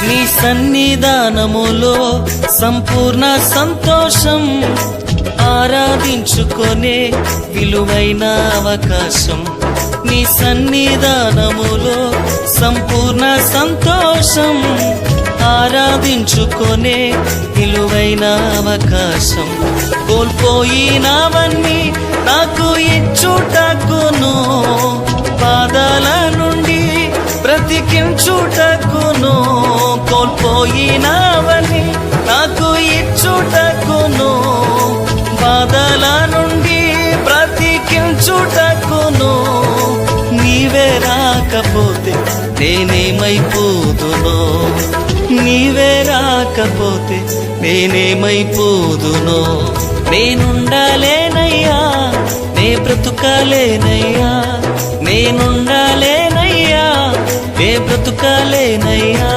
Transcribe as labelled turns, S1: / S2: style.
S1: నీ సన్నిధానములో సంపూర్ణ సంతోషం, ఆరాధించుకొనే విలువైన అవకాశం. నీ సన్నిధానములో సంపూర్ణ సంతోషం, ఆరాధించుకొనే విలువైన అవకాశం. కోల్పోయినవన్నీ నాకు ఇచ్చుటకును, బాధల నుండి బ్రతికించుటకును. కోల్పోయినవన్నీ నాకు ఇచ్చుటకును, బాధల నుండి బ్రతికించుటకును. నీవే రాకపోతే నేనేమైపోదునో, నీవే రాకపోతే నేనేమైపోదునో. నేనుండాలేనయ్యా, నే బ్రతుకాలేనయ్యా, నేనుండాలేనయ్యా, నే బ్రతుకాలేనయ్యా.